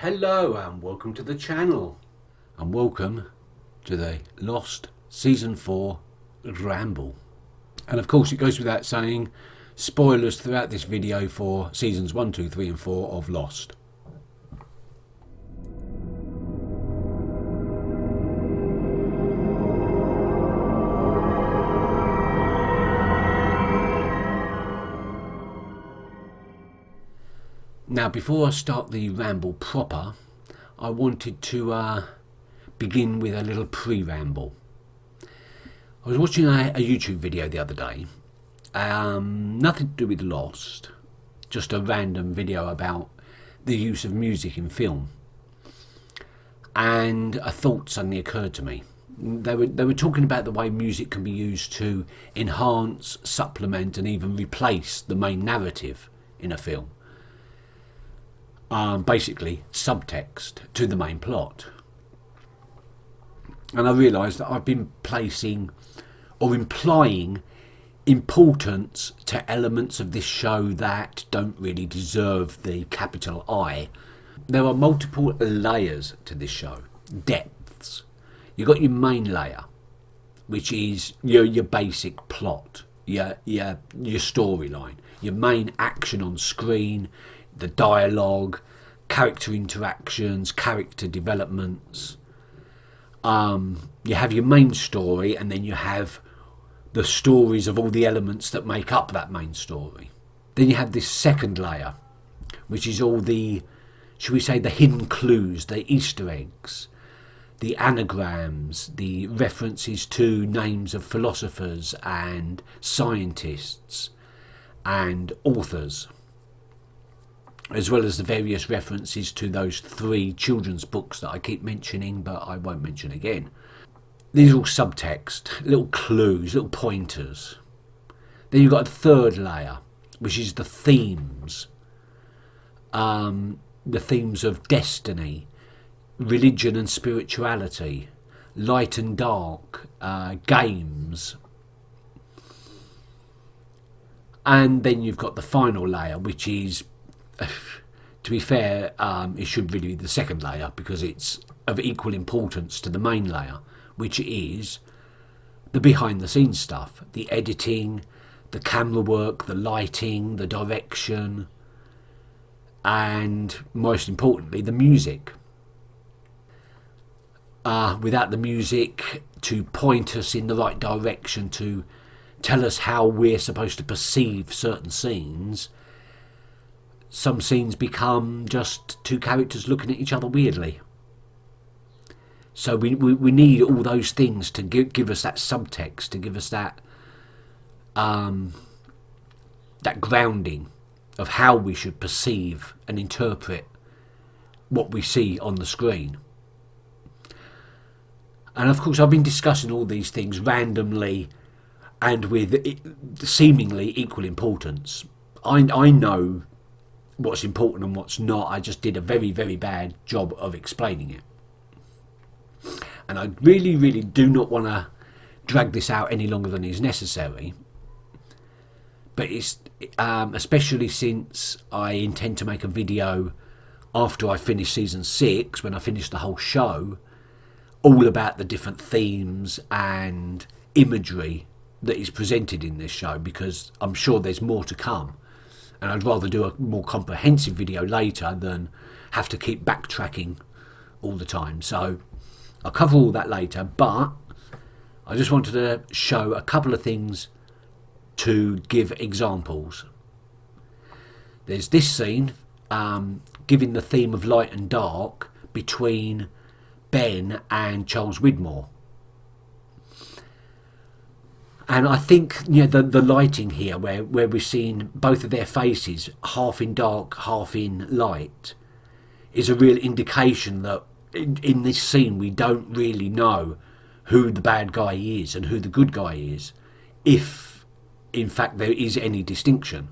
Hello and welcome to the channel, and welcome to the Lost Season 4 Ramble. And of course it goes without saying, spoilers throughout this video for Seasons 1, 2, 3 and 4 of Lost. Now, before I start the ramble proper, I wanted to begin with a little pre-ramble. I was watching a YouTube video the other day, nothing to do with Lost, just a random video about the use of music in film. And a thought suddenly occurred to me. They were talking about the way music can be used to enhance, supplement and even replace the main narrative in a film. Basically subtext to the main plot. And I realised that I've been placing or implying importance to elements of this show that don't really deserve the capital I. There are multiple layers to this show, depths. You've got your main layer, which is your basic plot, your storyline, your main action on screen, the dialogue, character interactions, character developments. You have your main story, and then you have the stories of all the elements that make up that main story. Then you have this second layer, which is all the, shall we say, the hidden clues, the Easter eggs, the anagrams, the references to names of philosophers and scientists and authors, as well as the various references to those 3 children's books that I keep mentioning, but I won't mention again. These are all subtext, little clues, little pointers. Then you've got a third layer, which is the themes. The themes of destiny, religion and spirituality, light and dark, games. And then you've got the final layer, which is, to be fair, it should really be the second layer because it's of equal importance to the main layer, which is the behind the scenes stuff, the editing, the camera work, the lighting, the direction, and most importantly the music. Without the music to point us in the right direction, to tell us how we're supposed to perceive certain scenes, some scenes become just 2 characters looking at each other weirdly. So we need all those things to give us that subtext, to give us that that grounding of how we should perceive and interpret what we see on the screen. And of course I've been discussing all these things randomly and with seemingly equal importance. I know what's important and what's not. I just did a very, very bad job of explaining it. And I really do not want to drag this out any longer than is necessary. But it's especially since I intend to make a video after I finish season 6, when I finish the whole show, all about the different themes and imagery that is presented in this show, because I'm sure there's more to come. And I'd rather do a more comprehensive video later than have to keep backtracking all the time. So I'll cover all that later, but I just wanted to show a couple of things to give examples. There's this scene giving the theme of light and dark between Ben and Charles Widmore. And I think the lighting here, where we're seeing both of their faces, half in dark, half in light, is a real indication that in this scene we don't really know who the bad guy is and who the good guy is, if in fact there is any distinction.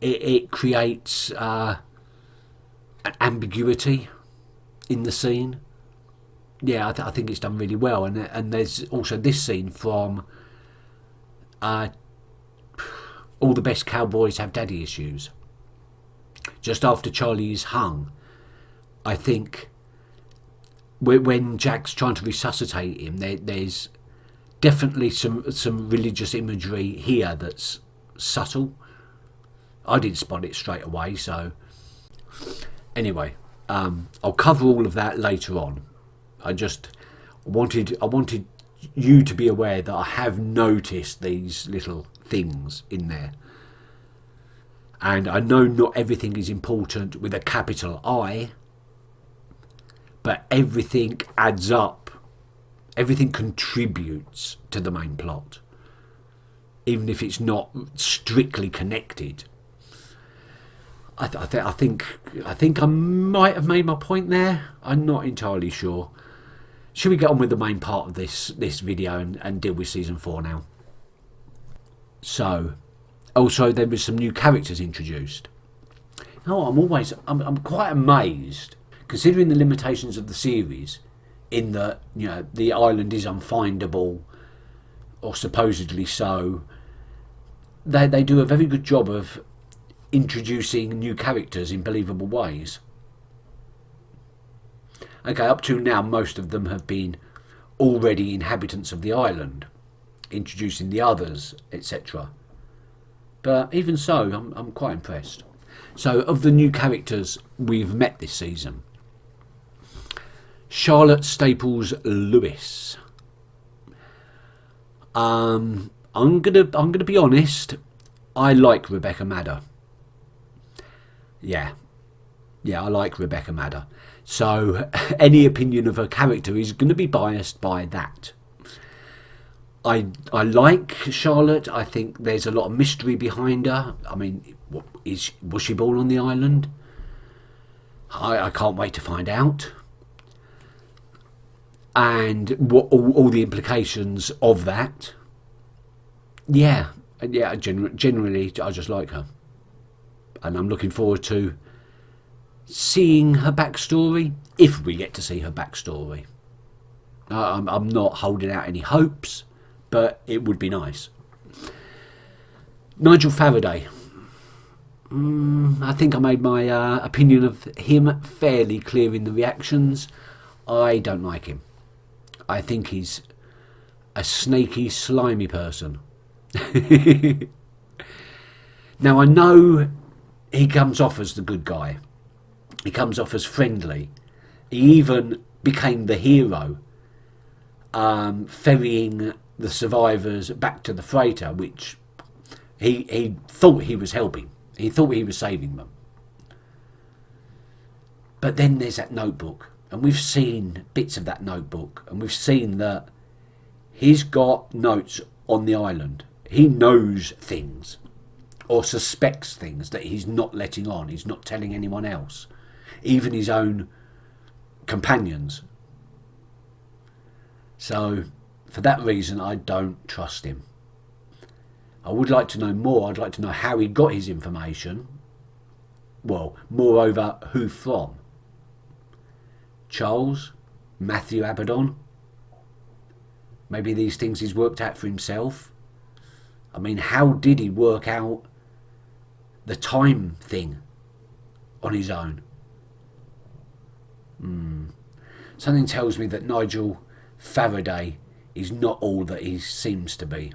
It creates an ambiguity in the scene. Yeah, I think it's done really well. And there's also this scene from All the Best Cowboys Have Daddy Issues. just after Charlie is hung, I think when Jack's trying to resuscitate him, there's definitely some religious imagery here that's subtle. I didn't spot it straight away, so anyway, I'll cover all of that later on. I wanted you to be aware that I have noticed these little things in there. And I know not everything is important with a capital I, but everything adds up. Everything contributes to the main plot, even if it's not strictly connected. I think I might have made my point there. I'm not entirely sure. Should we get on with the main part of this video and deal with season 4 now? So, also there was some new characters introduced. Now I'm quite amazed, considering the limitations of the series, in that, you know, the island is unfindable, or supposedly so. They do a very good job of introducing new characters in believable ways. Okay, up to now most of them have been already inhabitants of the island, introducing the others, etc. But even so, I'm quite impressed. So, of the new characters we've met this season, Charlotte Staples Lewis. I'm gonna be honest. I like Rebecca Madder. Yeah, I like Rebecca Madder. So any opinion of her character is going to be biased by that. I like Charlotte. I think there's a lot of mystery behind her. I mean, was she born on the island? I can't wait to find out. And what all the implications of that. Yeah, generally I just like her. And I'm looking forward to seeing her backstory, if we get to see her backstory. I'm not holding out any hopes, but it would be nice. Nigel Faraday. I think I made my opinion of him fairly clear in the reactions. I don't like him. I think he's a snaky, slimy person. Now, I know he comes off as the good guy. He comes off as friendly. He even became the hero, ferrying the survivors back to the freighter, which he thought he was helping. He thought he was saving them. But then there's that notebook, and we've seen bits of that notebook, and we've seen that he's got notes on the island. He knows things, or suspects things that he's not letting on. He's not telling anyone else, even his own companions. So, for that reason, I don't trust him. I would like to know more. I'd like to know how he got his information. Well, moreover, who from? Charles? Matthew Abaddon? Maybe these things he's worked out for himself. I mean, how did he work out the time thing on his own? Something tells me that Nigel Faraday is not all that he seems to be.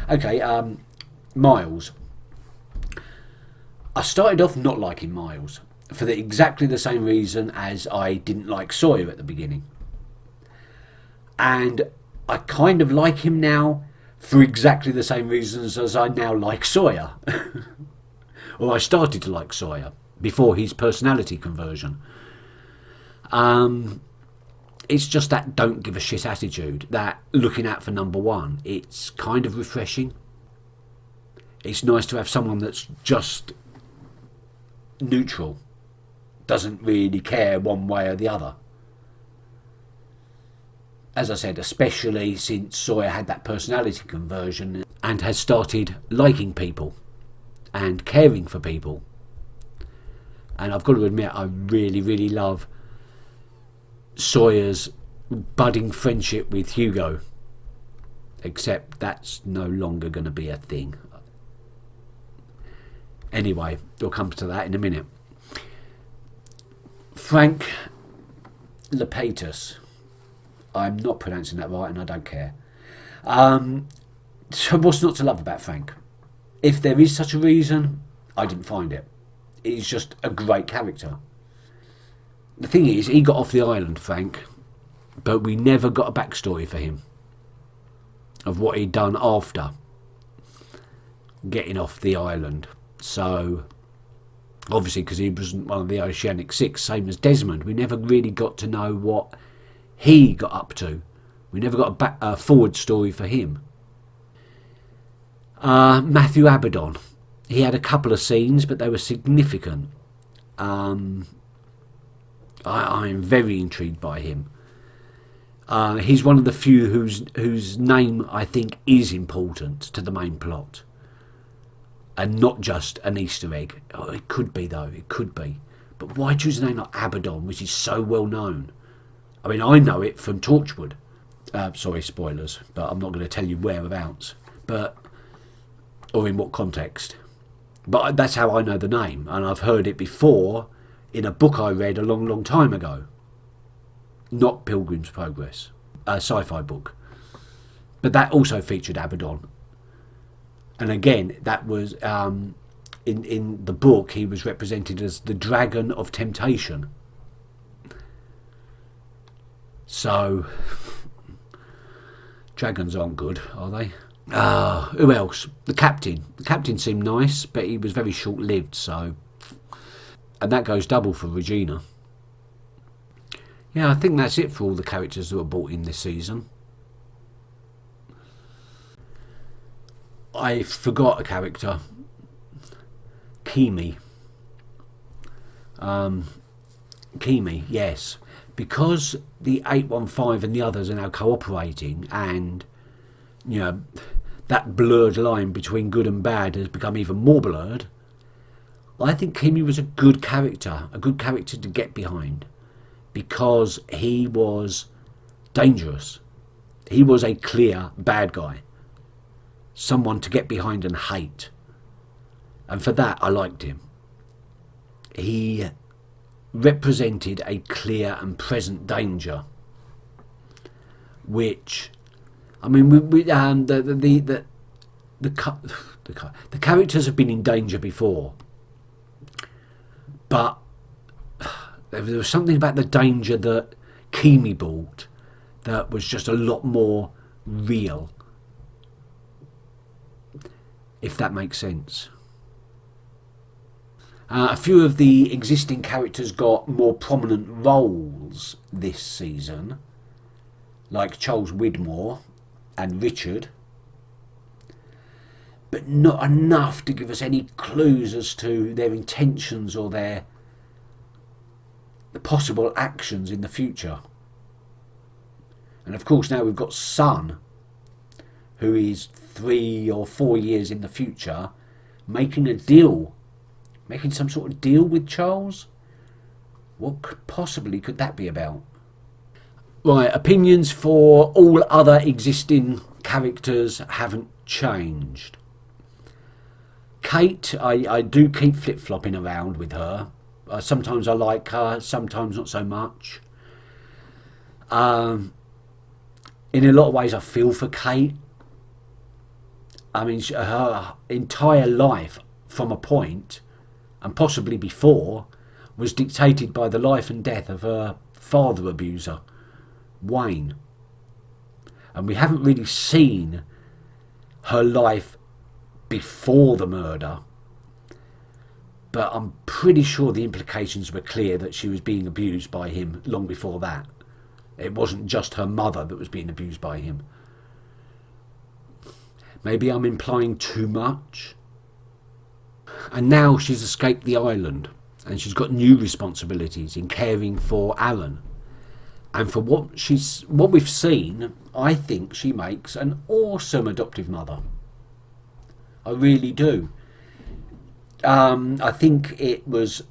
Okay, Miles. I started off not liking Miles for exactly the same reason as I didn't like Sawyer at the beginning. And I kind of like him now for exactly the same reasons as I now like Sawyer. Or I started to like Sawyer before his personality conversion. It's just that don't give a shit attitude, that looking out for number one. It's kind of refreshing. It's nice to have someone that's just neutral, doesn't really care one way or the other. As I said, especially since Sawyer had that personality conversion and has started liking people and caring for people. And I've got to admit, I really, really love Sawyer's budding friendship with Hugo. Except that's no longer going to be a thing. Anyway, we'll come to that in a minute. Frank Lepatus. I'm not pronouncing that right and I don't care. So what's not to love about Frank? If there is such a reason, I didn't find it. He's just a great character. The thing is, he got off the island, Frank, but we never got a backstory for him of what he'd done after getting off the island. So, obviously, because he wasn't one of the Oceanic Six, same as Desmond, we never really got to know what he got up to. We never got a forward story for him. Matthew Abaddon. He had a couple of scenes, but they were significant. I'm very intrigued by him. He's one of the few whose name I think is important to the main plot, and not just an Easter egg. Oh, it could be though. It could be. But why choose a name like Abaddon, which is so well known? I mean, I know it from Torchwood. Sorry, spoilers, but I'm not going to tell you whereabouts, or in what context. But that's how I know the name, and I've heard it before in a book I read a long, long time ago. Not Pilgrim's Progress, a sci-fi book. But that also featured Abaddon. And again, that was, in the book, he was represented as the Dragon of Temptation. So, dragons aren't good, are they? Who else? The captain. The captain seemed nice, but he was very short-lived, so... And that goes double for Regina. Yeah, I think that's it for all the characters that were brought in this season. I forgot a character. Kimi. Kimi, yes. Because the 815 and the others are now cooperating, and, you know, that blurred line between good and bad has become even more blurred, I think Kimi was a good character to get behind, because he was dangerous. He was a clear bad guy. Someone to get behind and hate. And for that, I liked him. He represented a clear and present danger, which, I mean, the characters have been in danger before, but there was something about the danger that Kimi brought that was just a lot more real, if that makes sense. A few of the existing characters got more prominent roles this season, like Charles Widmore and Richard, but not enough to give us any clues as to their intentions or their possible actions in the future. And of course now we've got Sun, who is 3 or 4 years in the future, making a deal. Making some sort of deal with Charles? What possibly could that be about? Right, opinions for all other existing characters haven't changed. Kate, I do keep flip-flopping around with her. Sometimes I like her, sometimes not so much. In a lot of ways I feel for Kate. I mean, her entire life from a point, and possibly before, was dictated by the life and death of her father abuser, Wayne. And we haven't really seen her life before the murder, but I'm pretty sure the implications were clear that she was being abused by him long before that. It wasn't just her mother that was being abused by him. Maybe I'm implying too much. And now she's escaped the island and she's got new responsibilities in caring for Aaron. And for what we've seen, I think she makes an awesome adoptive mother. I really do. I think it was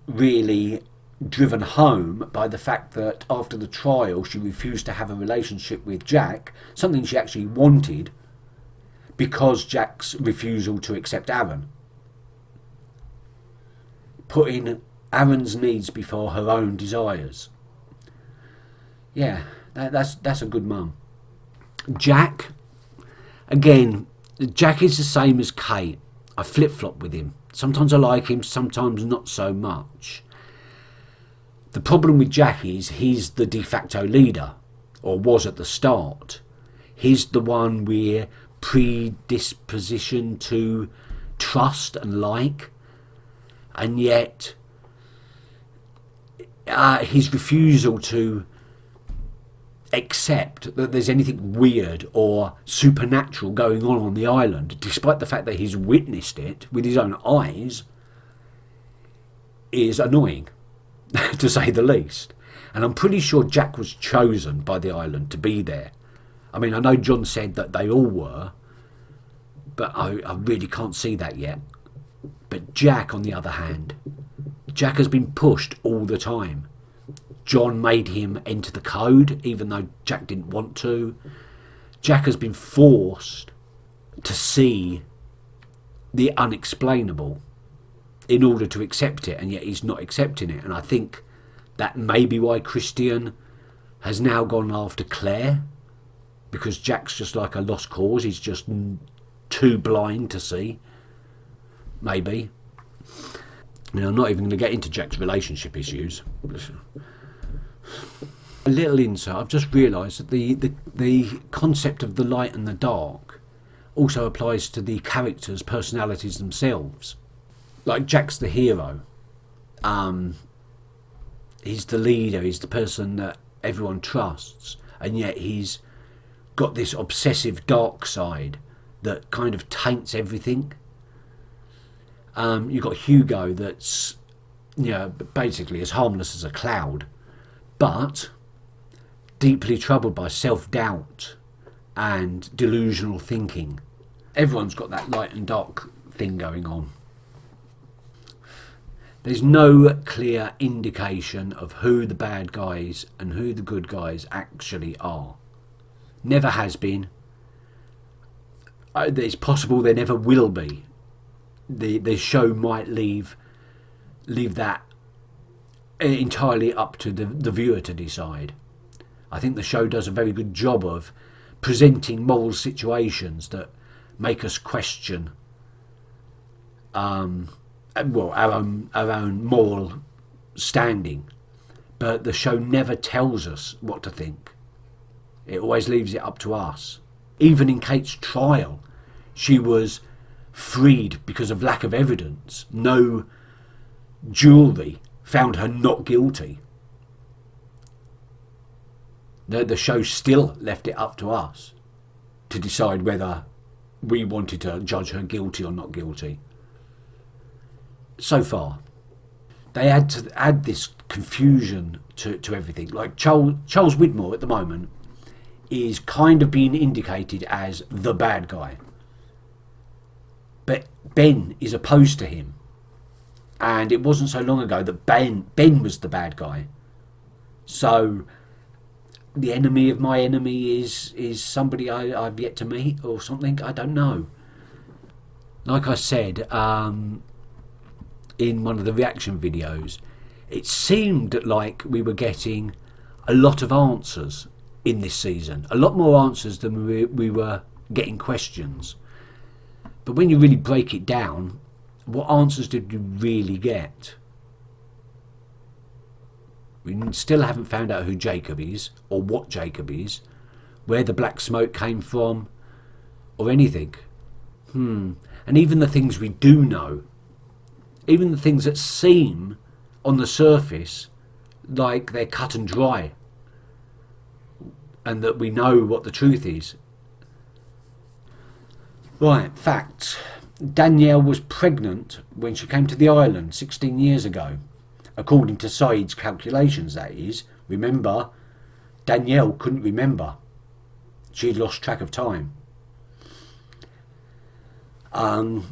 really driven home by the fact that after the trial she refused to have a relationship with Jack, something she actually wanted, because Jack's refusal to accept Aaron. putting Aaron's needs before her own desires. Yeah, that's a good mum. Jack, again, Jack is the same as Kate. I flip-flop with him. Sometimes I like him, sometimes not so much. The problem with Jack is he's the de facto leader, or was at the start. He's the one we're predispositioned to trust and like, and yet his refusal to accept that there's anything weird or supernatural going on the island, despite the fact that he's witnessed it with his own eyes, is annoying, to say the least. And I'm pretty sure Jack was chosen by the island to be there. I mean, I know John said that they all were, but I really can't see that yet. But Jack, on the other hand, Jack has been pushed all the time. John made him enter the code, even though Jack didn't want to. Jack has been forced to see the unexplainable in order to accept it, and yet he's not accepting it. And I think that may be why Christian has now gone after Claire, because Jack's just like a lost cause. He's just too blind to see. Maybe. I'm not even going to get into Jack's relationship issues. A little insert, I've just realised that the concept of the light and the dark also applies to the characters' personalities themselves. Like Jack's the hero. He's the leader, he's the person that everyone trusts, and yet he's got this obsessive dark side that kind of taints everything. You've got Hugo that's, basically as harmless as a cloud, but deeply troubled by self-doubt and delusional thinking. Everyone's got that light and dark thing going on. There's no clear indication of who the bad guys and who the good guys actually are. Never has been. It's possible there never will be. The show might leave that entirely up to the viewer to decide. I think the show does a very good job of presenting moral situations that make us question our own moral standing, but the show never tells us what to think. It always leaves it up to us. Even in Kate's trial, she was freed because of lack of evidence. No jury found her not guilty. The show still left it up to us to decide whether we wanted to judge her guilty or not guilty. So far, they had to add this confusion to everything. Like Charles Widmore at the moment is kind of being indicated as the bad guy, but Ben is opposed to him, and it wasn't so long ago that Ben was the bad guy. So the enemy of my enemy is somebody I've yet to meet or something. I don't know. Like I said in one of the reaction videos, it seemed like we were getting a lot of answers in this season, a lot more answers than we were getting questions. But when you really break it down, what answers did you really get? We still haven't found out who Jacob is, or what Jacob is, where the black smoke came from, or anything. And even the things we do know, even the things that seem on the surface like they're cut and dry, and that we know what the truth is. Right, facts. Danielle was pregnant when she came to the island 16 years ago. According to Saeed's calculations, that is. Remember, Danielle couldn't remember. She'd lost track of time. And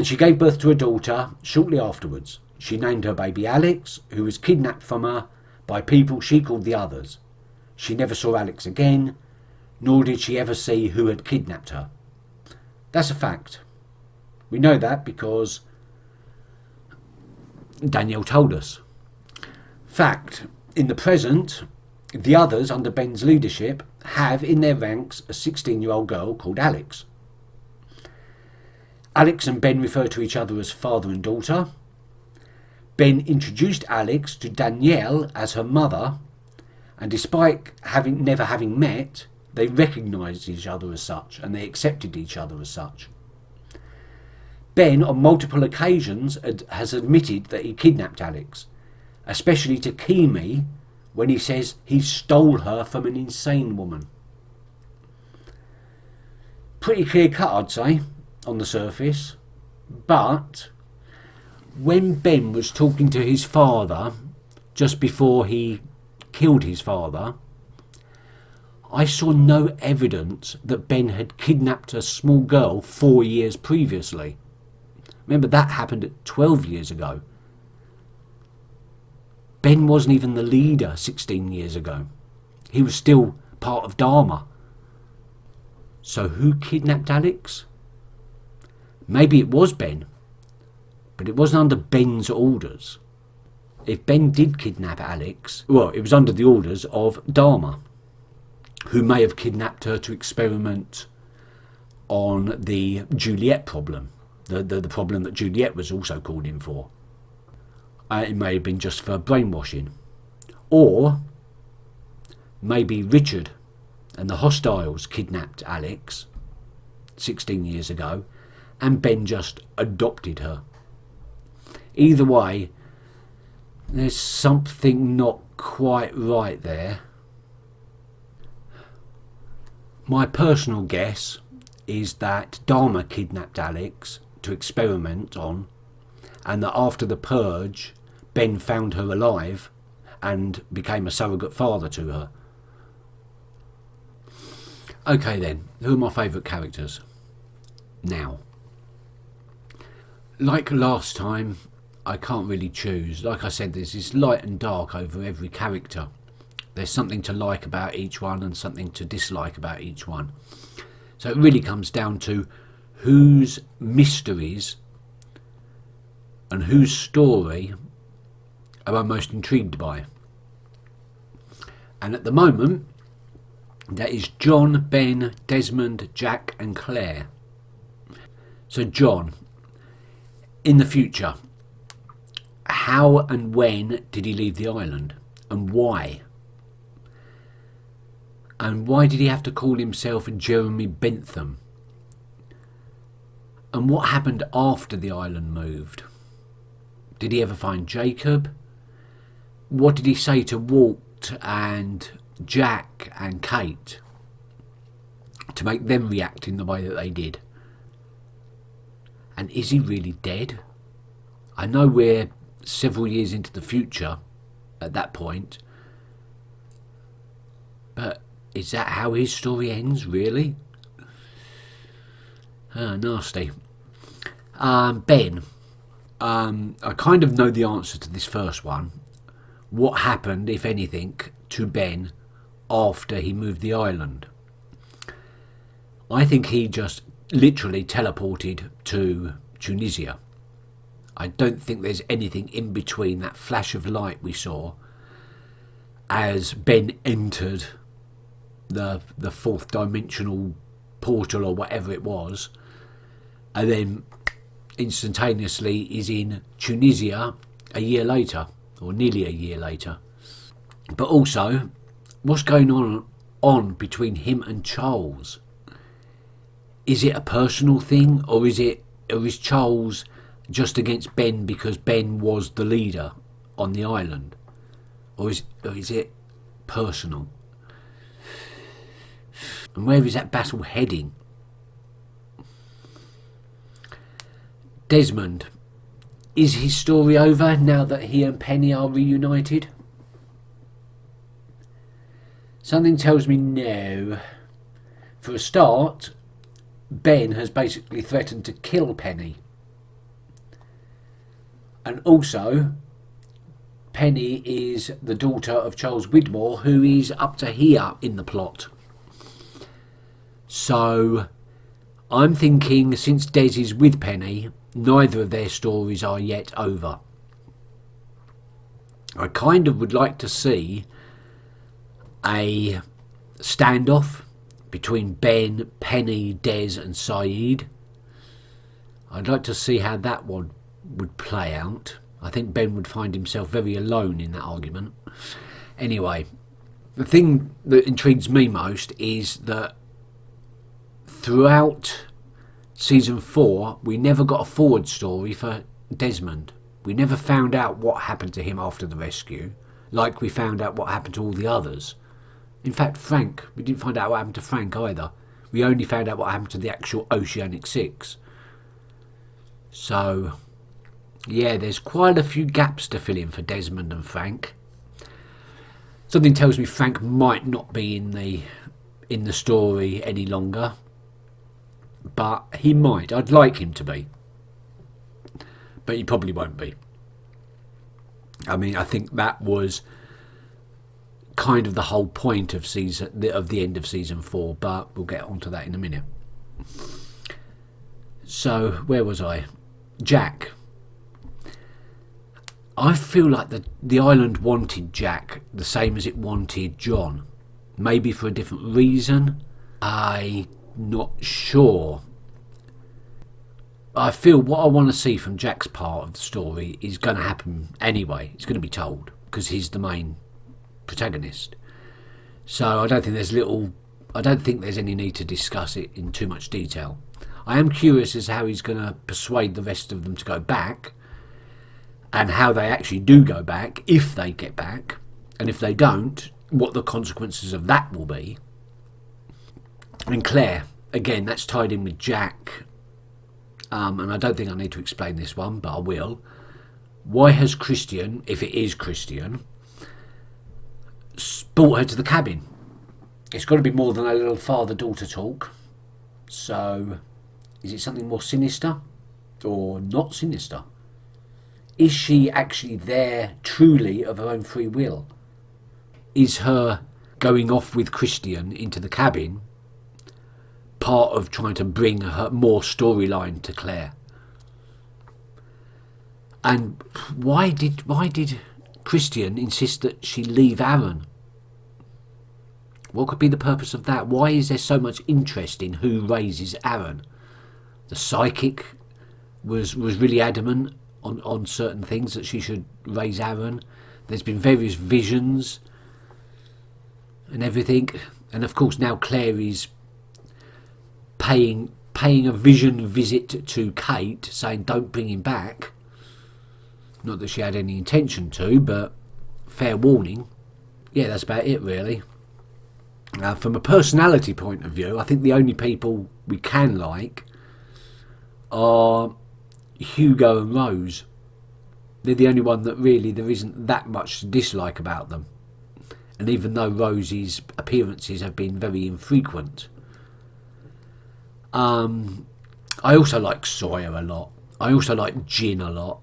she gave birth to a daughter shortly afterwards. She named her baby Alex, who was kidnapped from her by people she called the Others. She never saw Alex again, nor did she ever see who had kidnapped her. That's a fact. We know that because Danielle told us. Fact, in the present, the others under Ben's leadership have in their ranks a 16-year-old girl called Alex. Alex and Ben refer to each other as father and daughter. Ben introduced Alex to Danielle as her mother, and despite never having met, they recognised each other as such, and they accepted each other as such. Ben, on multiple occasions, has admitted that he kidnapped Alex, especially to Kimi when he says he stole her from an insane woman. Pretty clear cut, I'd say, on the surface, but when Ben was talking to his father just before he killed his father, I saw no evidence that Ben had kidnapped a small girl 4 years previously. Remember, that happened 12 years ago. Ben wasn't even the leader 16 years ago. He was still part of Dharma. So who kidnapped Alex? Maybe it was Ben, but it wasn't under Ben's orders. If Ben did kidnap Alex, well, it was under the orders of Dharma, who may have kidnapped her to experiment on the Juliet problem, the problem that Juliet was also called in for. It may have been just for brainwashing. Or maybe Richard and the hostiles kidnapped Alex 16 years ago and Ben just adopted her. Either way, there's something not quite right there. My personal guess is that Dharma kidnapped Alex to experiment on, and that after the purge, Ben found her alive and became a surrogate father to her. Okay then, who are my favourite characters? Now, like last time, I can't really choose. Like I said, there's this light and dark over every character. There's something to like about each one and something to dislike about each one. So it really comes down to whose mysteries and whose story am I most intrigued by. And at the moment, that is John, Ben, Desmond, Jack and Claire. So John, in the future, how and when did he leave the island? And why? And why did he have to call himself Jeremy Bentham? And what happened after the island moved? Did he ever find Jacob? What did he say to Walt and Jack and Kate to make them react in the way that they did? And is he really dead? I know we're several years into the future at that point, but is that how his story ends, really? Nasty. Ben. I kind of know the answer to this first one. What happened, if anything, to Ben after he moved the island? I think he just literally teleported to Tunisia. I don't think there's anything in between that flash of light we saw as Ben entered the fourth dimensional portal or whatever it was, and then instantaneously is in Tunisia a year later, or nearly a year later. But also, what's going on between him and Charles? Is it a personal thing, or is Charles just against Ben because Ben was the leader on the island? Or is it personal? And where is that battle heading? Desmond, is his story over now that he and Penny are reunited? Something tells me no. For a start, Ben has basically threatened to kill Penny. And also, Penny is the daughter of Charles Widmore, who is up to here in the plot. So, I'm thinking since Des is with Penny, neither of their stories are yet over. I kind of would like to see a standoff between Ben, Penny, Des and Saeed. I'd like to see how that one would play out. I think Ben would find himself very alone in that argument. Anyway, the thing that intrigues me most is that throughout season 4, we never got a forward story for Desmond. We never found out what happened to him after the rescue, like we found out what happened to all the others. In fact, Frank, we didn't find out what happened to Frank either. We only found out what happened to the actual Oceanic Six. So, yeah, there's quite a few gaps to fill in for Desmond and Frank. Something tells me Frank might not be in the story any longer, but he might. I'd like him to be, but he probably won't be. I mean, I think that was kind of the whole point of the end of season 4, but we'll get onto that in a minute. So, where was I? Jack. I feel like the island wanted Jack the same as it wanted John. Maybe for a different reason. I'm not sure. I feel what I want to see from Jack's part of the story is going to happen anyway. It's going to be told because he's the main protagonist. So I don't think there's any need to discuss it in too much detail. I am curious as to how he's going to persuade the rest of them to go back, and how they actually do go back, if they get back, and if they don't, what the consequences of that will be. And Claire, again, that's tied in with Jack, and I don't think I need to explain this one, but I will. Why has Christian, if it is Christian, brought her to the cabin? It's got to be more than a little father-daughter talk. So, is it something more sinister or not sinister? Is she actually there truly of her own free will? Is her going off with Christian into the cabin part of trying to bring her more storyline to Claire? And why did Christian insist that she leave Aaron? What could be the purpose of that? Why is there so much interest in who raises Aaron? The psychic was really adamant on certain things that she should raise Aaron. There's been various visions and everything, and of course now Claire is paying a vision visit to Kate, saying don't bring him back. Not that she had any intention to, but fair warning. Yeah, that's about it really. From a personality point of view, I think the only people we can like are Hugo and Rose. They're the only one that really there isn't that much to dislike about them. And even though Rose's appearances have been very infrequent, I also like Sawyer a lot. I also like Jin a lot.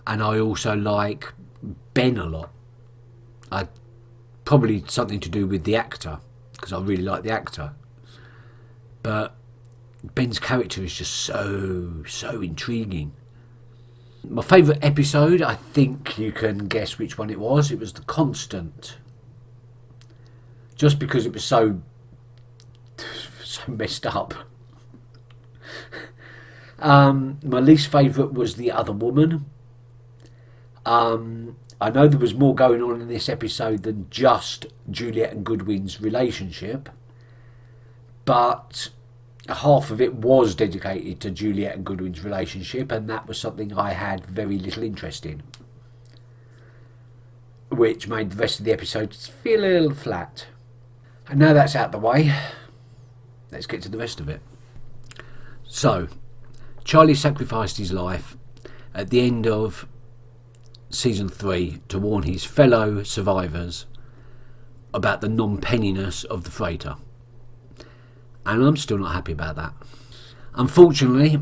And I also like Ben a lot. Probably something to do with the actor, because I really like the actor. But Ben's character is just so intriguing. My favourite episode, I think you can guess which one it was. It was The Constant. Just because it was so messed up. My least favourite was The Other Woman. I know there was more going on in this episode than just Juliet and Goodwin's relationship, but half of it was dedicated to Juliet and Goodwin's relationship, and that was something I had very little interest in, which made the rest of the episode feel a little flat. And now that's out of the way, let's get to the rest of it. So, Charlie sacrificed his life at the end of Season 3 to warn his fellow survivors about the non-penniness of the freighter. And I'm still not happy about that. Unfortunately,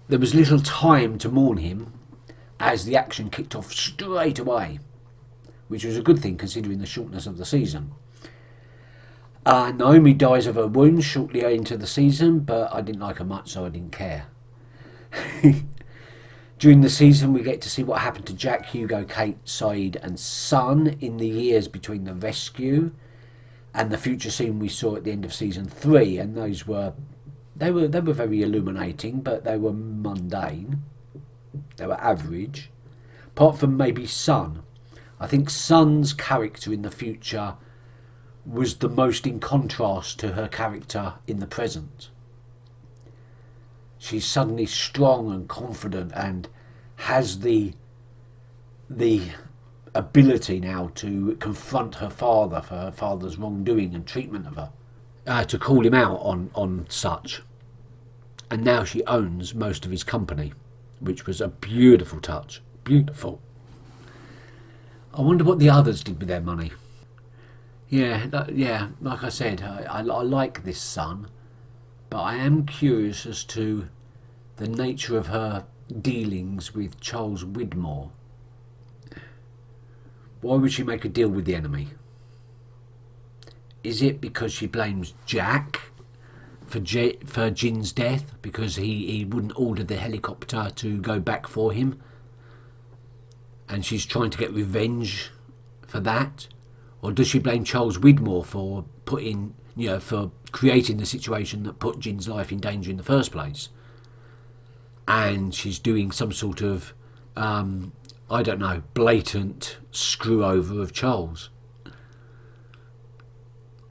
there was little time to mourn him as the action kicked off straight away, which was a good thing considering the shortness of the season. Naomi dies of her wounds shortly into the season, but I didn't like her much, so I didn't care. During the season, we get to see what happened to Jack, Hugo, Kate, Saeed and Son in the years between the rescue and the future scene we saw at the end of season 3, and those were they were very illuminating, but they were mundane. They were average, apart from maybe Son. I think Son's character in the future was the most in contrast to her character in the present. She's suddenly strong and confident and has the ability now to confront her father for her father's wrongdoing and treatment of her, to call him out on such. And now she owns most of his company, which was a beautiful touch. Beautiful. I wonder what the others did with their money. Yeah, like I said, I like this Son, but I am curious as to the nature of her dealings with Charles Widmore. Why would she make a deal with the enemy? Is it because she blames Jack for Jin's death, because he wouldn't order the helicopter to go back for him, and she's trying to get revenge for that? Or does she blame Charles Widmore for for creating the situation that put Jin's life in danger in the first place? And she's doing some sort of, I don't know, blatant screw over of Charles.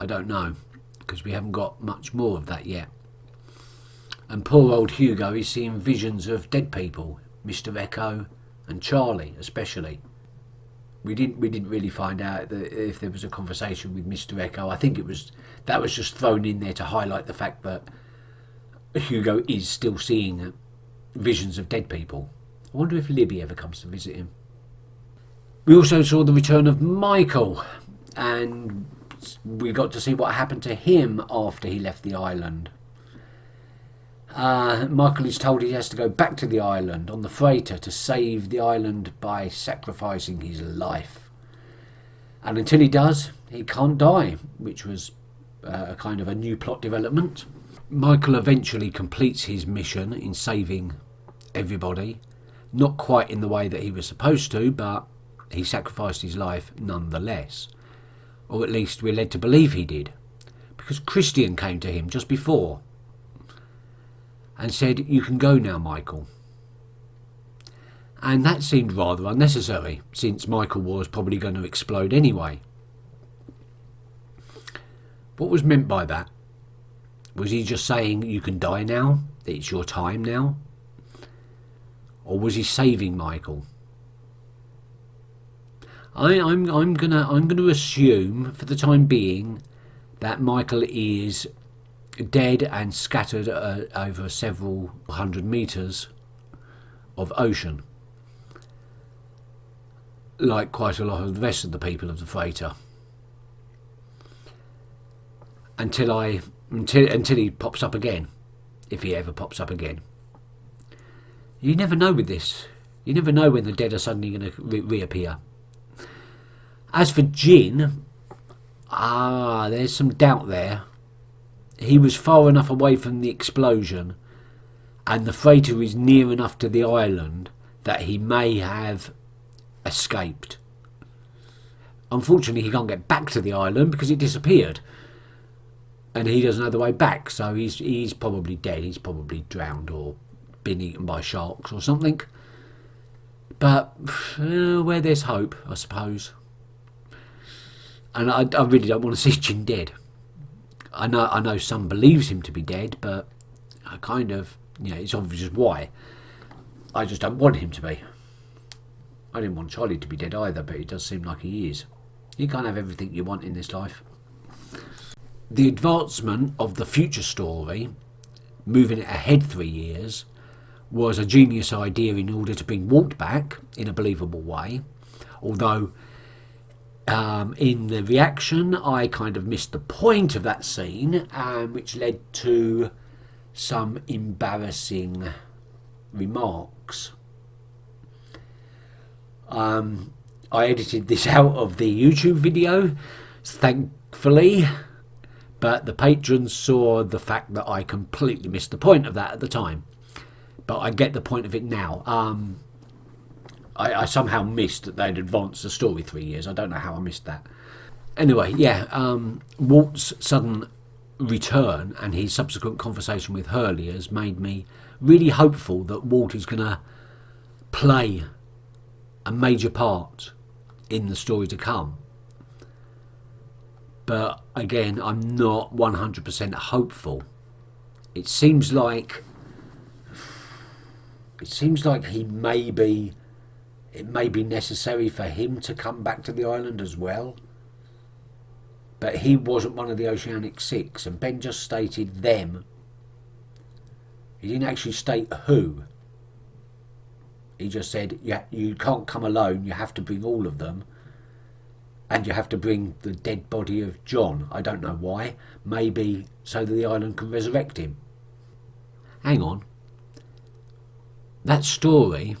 I don't know, because we haven't got much more of that yet. And poor old Hugo is seeing visions of dead people, Mr. Echo and Charlie especially. We didn't really find out if there was a conversation with Mr. Echo. I think that was just thrown in there to highlight the fact that Hugo is still seeing visions of dead people. I wonder if Libby ever comes to visit him. We also saw the return of Michael, and we got to see what happened to him after he left the island. Michael is told he has to go back to the island on the freighter to save the island by sacrificing his life. And until he does, he can't die, which was a kind of a new plot development. Michael eventually completes his mission in saving everybody. Not quite in the way that he was supposed to, but he sacrificed his life nonetheless. Or at least we're led to believe he did, because Christian came to him just before and said, "You can go now, Michael." And that seemed rather unnecessary, since Michael was probably going to explode anyway. What was meant by that? Was he just saying, "You can die now, it's your time now"? Or was he saving Michael? I'm gonna assume for the time being that Michael is dead and scattered over several hundred meters of ocean, like quite a lot of the rest of the people of the freighter, until he pops up again, if he ever pops up again. You never know with this. You never know when the dead are suddenly going to reappear. As for Jin, there's some doubt there. He was far enough away from the explosion, and the freighter is near enough to the island that he may have escaped. Unfortunately, he can't get back to the island because it disappeared, and he doesn't know the way back, so he's probably dead. He's probably drowned or been eaten by sharks or something. But where there's hope, I suppose. And I really don't want to see Jin dead. I know some believes him to be dead, but I kind of, it's obvious why. I just don't want him to be. I didn't want Charlie to be dead either, but it does seem like he is. You can't have everything you want in this life. The advancement of the future story, moving it ahead 3 years, was a genius idea in order to bring Walt back in a believable way. Although, in the reaction, I kind of missed the point of that scene, which led to some embarrassing remarks. I edited this out of the YouTube video, thankfully, but the patrons saw the fact that I completely missed the point of that at the time. but I get the point of it now. I somehow missed that they'd advanced the story 3 years. I don't know how I missed that. Anyway, yeah, Walt's sudden return and his subsequent conversation with Hurley has made me really hopeful that Walt is going to play a major part in the story to come. But again, I'm not 100% hopeful. It seems like it may be necessary for him to come back to the island as well. But he wasn't one of the Oceanic Six, and Ben just stated them. He didn't actually state who. He just said, yeah, you can't come alone, you have to bring all of them. And you have to bring the dead body of John. I don't know why. Maybe so that the island can resurrect him. Hang on. That story,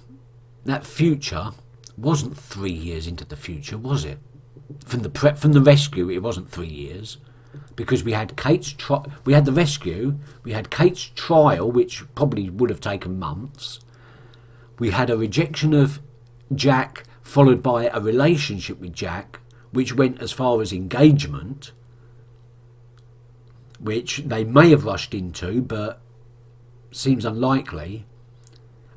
that future, wasn't 3 years into the future, was it? From the rescue, it wasn't 3 years, because we had the rescue, we had Kate's trial, which probably would have taken months. We had a rejection of Jack, followed by a relationship with Jack, which went as far as engagement, which they may have rushed into, but seems unlikely.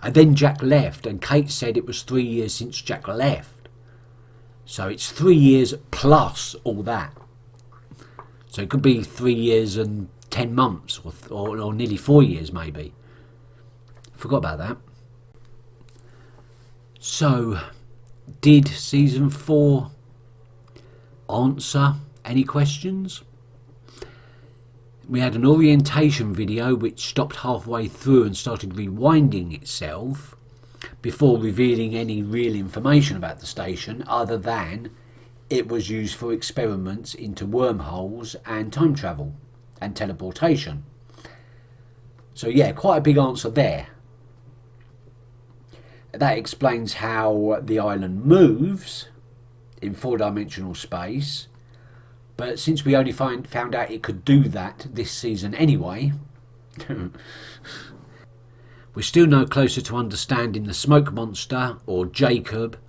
And then Jack left, and Kate said it was 3 years since Jack left. So it's 3 years plus all that. So it could be 3 years and 10 months, or nearly 4 years maybe. Forgot about that. So, did season 4 answer any questions? We had an orientation video which stopped halfway through and started rewinding itself before revealing any real information about the station, other than it was used for experiments into wormholes and time travel and teleportation. So yeah, quite a big answer there. That explains how the island moves in 4-dimensional space, but since we only found out it could do that this season anyway, we're still no closer to understanding the smoke monster or Jacob,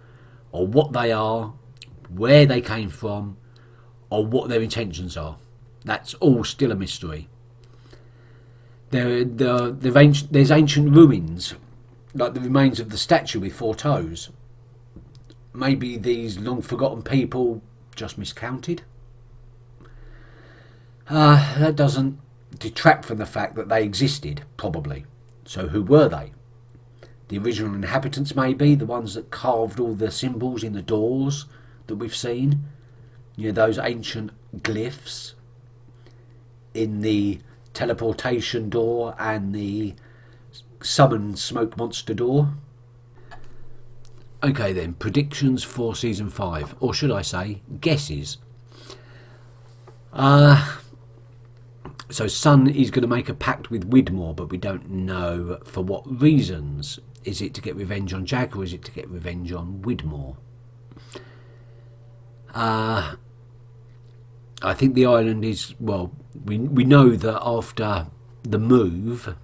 or what they are, where they came from, or what their intentions are. That's all still a mystery. There's ancient ruins, like the remains of the statue with 4 toes. Maybe these long forgotten people just miscounted. That doesn't detract from the fact that they existed, probably. So who were they? The original inhabitants, maybe, the ones that carved all the symbols in the doors that we've seen. You know, those ancient glyphs in the teleportation door and the summon smoke monster door. Okay then, predictions for season 5, or should I say guesses. So Sun is going to make a pact with Widmore, but we don't know for what reasons. Is it to get revenge on Jack, or is it to get revenge on Widmore? I think the island is, well, we know that after the move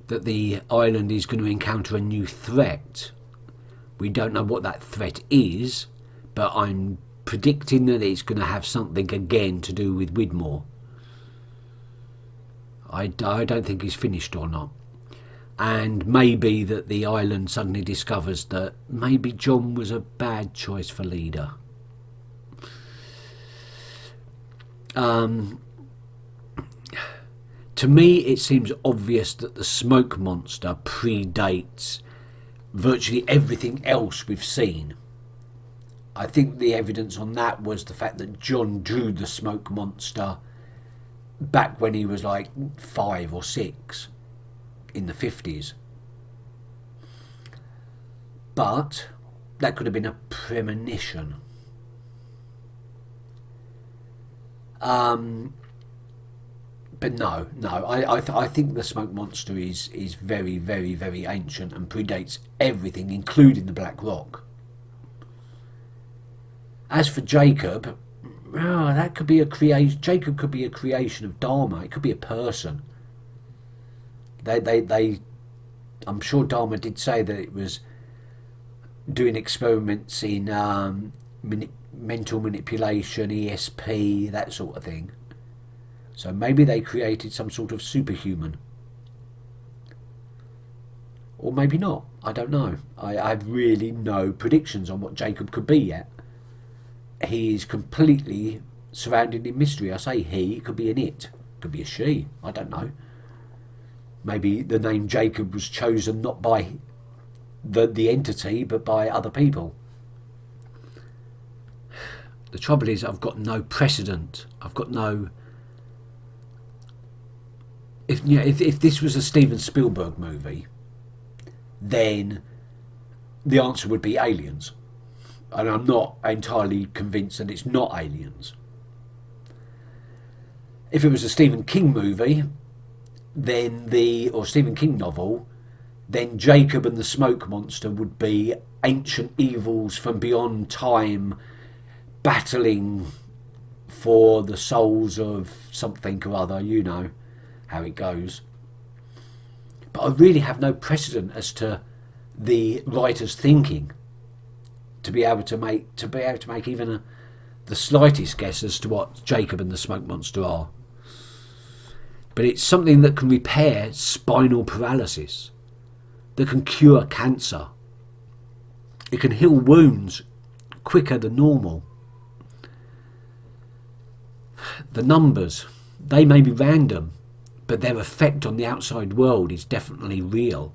that the island is going to encounter a new threat. We don't know what that threat is, but I'm predicting that it's going to have something again to do with Widmore. I don't think he's finished or not. And maybe that the island suddenly discovers that maybe John was a bad choice for leader. To me, it seems obvious that the smoke monster predates virtually everything else we've seen. I think the evidence on that was the fact that John drew the smoke monster back when he was like 5 or 6 in the 50s. But that could have been a premonition. But no, I think the smoke monster is very, very, very ancient and predates everything, including the Black Rock. As for Jacob, that could be a creation. Jacob could be a creation of Dharma. It could be a person. They I'm sure Dharma did say that it was doing experiments in mental manipulation, ESP, that sort of thing. So maybe they created some sort of superhuman. Or maybe not. I don't know. I have really no predictions on what Jacob could be yet. He is completely surrounded in mystery. I say he, it could be an it. It could be a she. I don't know. Maybe the name Jacob was chosen not by the entity, but by other people. The trouble is, I've got no precedent. I've got no... If this was a Steven Spielberg movie, then the answer would be aliens. And I'm not entirely convinced that it's not aliens. If it was a Stephen King movie, or Stephen King novel, then Jacob and the Smoke Monster would be ancient evils from beyond time battling for the souls of something or other. You know how it goes. But I really have no precedent as to the writer's thinking to be able to make even the slightest guess as to what Jacob and the Smoke Monster are. But it's something that can repair spinal paralysis, that can cure cancer. It can heal wounds quicker than normal. The numbers, they may be random, but their effect on the outside world is definitely real.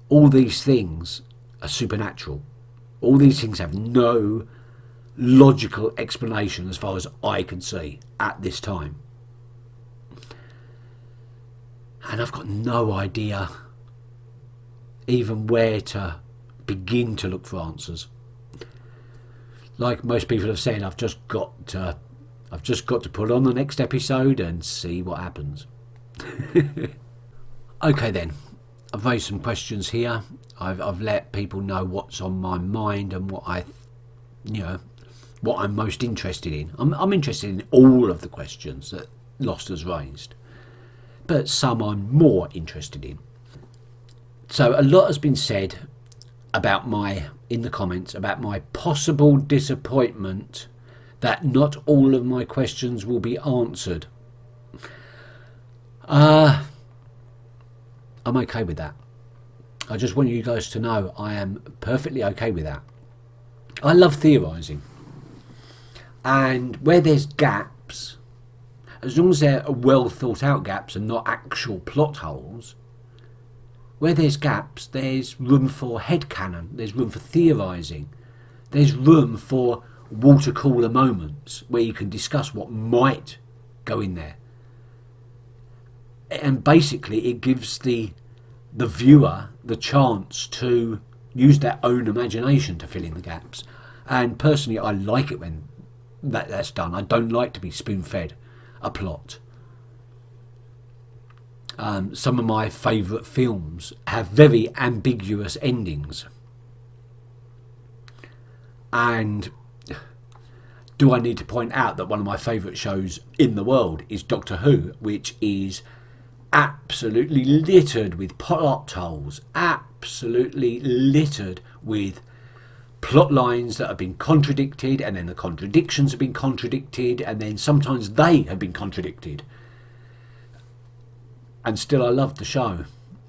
All these things are supernatural. All these things have no logical explanation as far as I can see at this time. And I've got no idea even where to begin to look for answers. Like most people have said, I've just got to put on the next episode and see what happens. Okay then, I've raised some questions here. I've let people know what's on my mind and what I'm most interested in. I'm interested in all of the questions that Lost has raised, but some I'm more interested in. So a lot has been said in the comments about my possible disappointment that not all of my questions will be answered. I'm okay with that. I just want you guys to know I am perfectly okay with that. I love theorising. And where there's gaps, as long as they're well thought out gaps and not actual plot holes, where there's gaps, there's room for headcanon, there's room for theorising, there's room for water cooler moments where you can discuss what might go in there. And basically it gives the viewer the chance to use their own imagination to fill in the gaps. And personally I like it when that's done. I don't like to be spoon-fed a plot. Some of my favourite films have very ambiguous endings. And do I need to point out that one of my favourite shows in the world is Doctor Who, which is absolutely littered with plot holes, absolutely littered with plot lines that have been contradicted, and then the contradictions have been contradicted, and then sometimes they have been contradicted. And still I love the show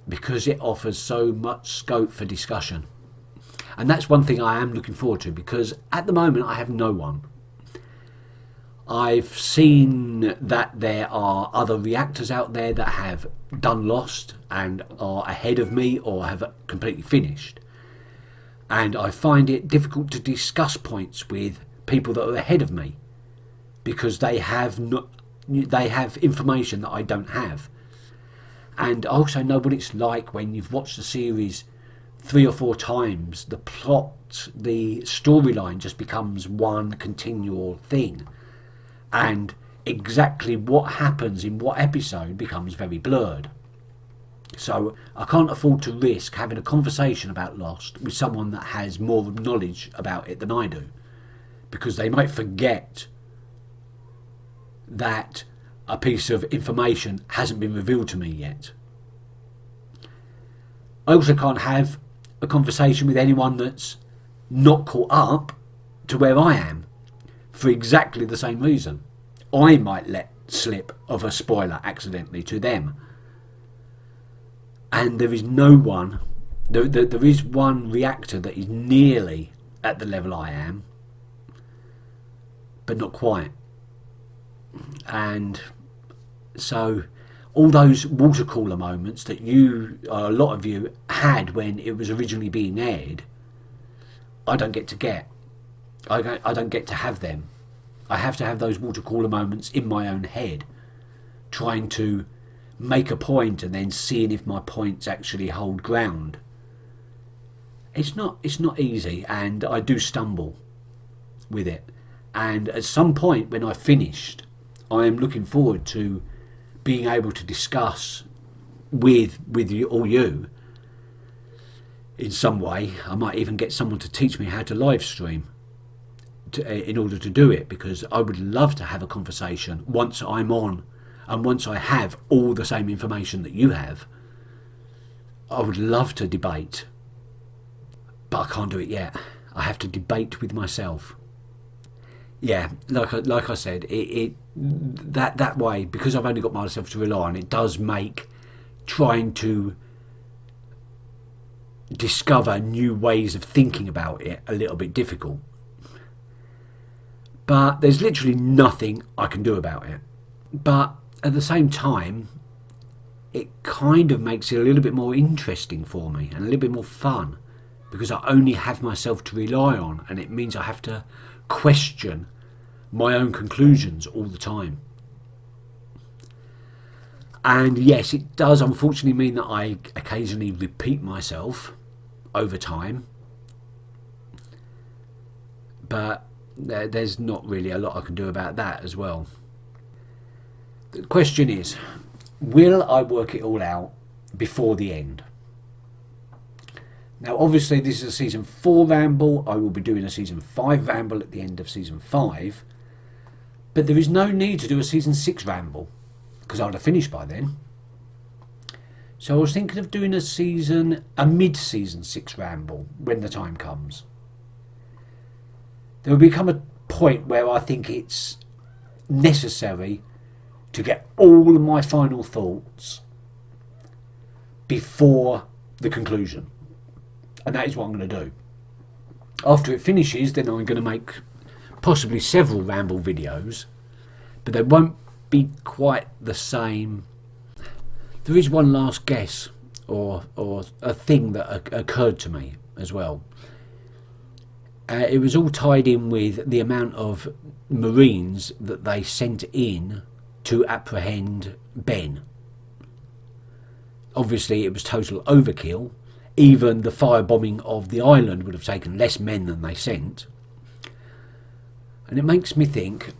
because it offers so much scope for discussion. And that's one thing I am looking forward to, because at the moment I have no one. I've seen that there are other reactors out there that have done Lost and are ahead of me or have completely finished. And I find it difficult to discuss points with people that are ahead of me because they have information that I don't have. And I also know what it's like when you've watched the series 3 or 4 times. The plot, the storyline just becomes one continual thing. And exactly what happens in what episode becomes very blurred. So I can't afford to risk having a conversation about Lost with someone that has more knowledge about it than I do, because they might forget that a piece of information hasn't been revealed to me yet. I also can't have a conversation with anyone that's not caught up to where I am for exactly the same reason. I might let slip of a spoiler accidentally to them. And there is no one, there is one reactor that is nearly at the level I am, but not quite. And so all those water cooler moments that a lot of you had when it was originally being aired, I don't get to get. I don't get to have them. I have to have those water cooler moments in my own head, trying to make a point and then seeing if my points actually hold ground. It's not easy, and I do stumble with it. And at some point when I've finished, I am looking forward to being able to discuss with you, all you, in some way. I might even get someone to teach me how to live stream in order to do it, because I would love to have a conversation once I'm on and once I have all the same information that you have. I would love to debate, but I can't do it yet. I have to debate with myself. Yeah, like I said, that way, because I've only got myself to rely on, it does make trying to discover new ways of thinking about it a little bit difficult. But there's literally nothing I can do about it. But at the same time, it kind of makes it a little bit more interesting for me and a little bit more fun, because I only have myself to rely on, and it means I have to question my own conclusions all the time. And yes, it does unfortunately mean that I occasionally repeat myself over time, but there's not really a lot I can do about that as well. The question is, will I work it all out before the end? Now obviously this is a season 4 ramble. I will be doing a season 5 ramble at the end of season 5, but there is no need to do a season 6 ramble, because I would have finished by then. So I was thinking of doing a mid-season 6 ramble when the time comes. There will become a point where I think it's necessary to get all of my final thoughts before the conclusion. And that is what I'm going to do. After it finishes, then I'm going to make possibly several ramble videos, but they won't be quite the same. There is one last guess or a thing that occurred to me as well. It was all tied in with the amount of Marines that they sent in to apprehend Ben. Obviously it was total overkill. Even the firebombing of the island would have taken less men than they sent. And it makes me think,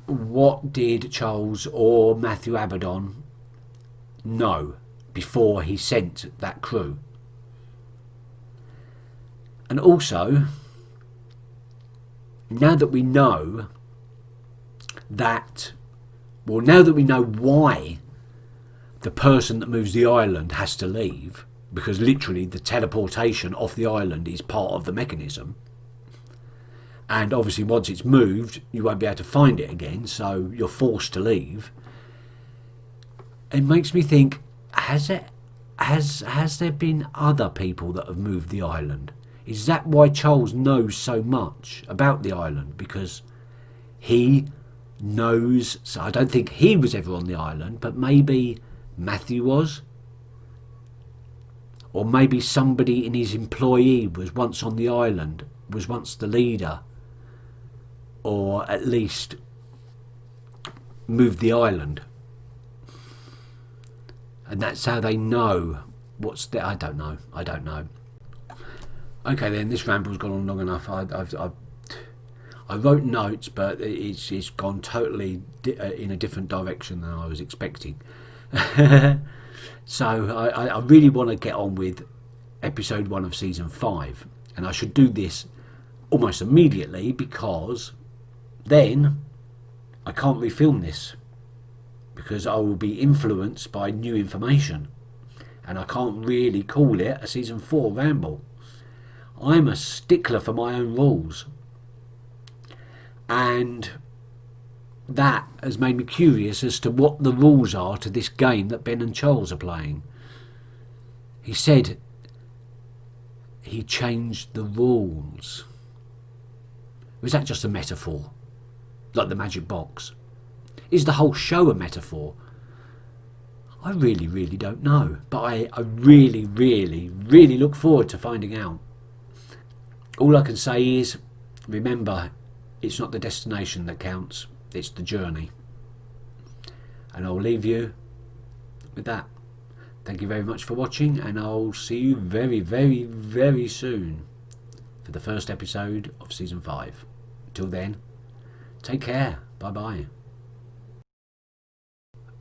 what did Charles or Matthew Abaddon know before he sent that crew? And also, now that we know why the person that moves the island has to leave, because literally the teleportation off the island is part of the mechanism, and obviously once it's moved you won't be able to find it again, so you're forced to leave. It makes me think, has there been other people that have moved the island? Is that why Charles knows so much about the island? Because he knows, so I don't think he was ever on the island, but maybe Matthew was, or maybe somebody in his employee was once on the island, was once the leader, or at least moved the island, and that's how they know what's there. I don't know. Okay then, this ramble's gone on long enough. I wrote notes, but it's gone totally in a different direction than I was expecting. So I really want to get on with episode 1 of season 5, and I should do this almost immediately, because then I can't refilm this, because I will be influenced by new information, and I can't really call it a season 4 ramble. I'm a stickler for my own rules, and that has made me curious as to what the rules are to this game that Ben and Charles are playing. He said he changed the rules. Was that just a metaphor? Like the magic box? Is the whole show a metaphor? I really, really don't know. But I really, really, really look forward to finding out. All I can say is, remember, it's not the destination that counts, it's the journey. And I'll leave you with that. Thank you very much for watching, and I'll see you very, very, very soon for the first episode of season 5. Till then, take care. Bye bye.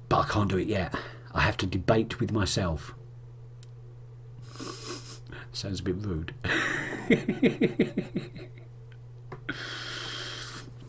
But I can't do it yet. I have to debate with myself. Sounds a bit rude.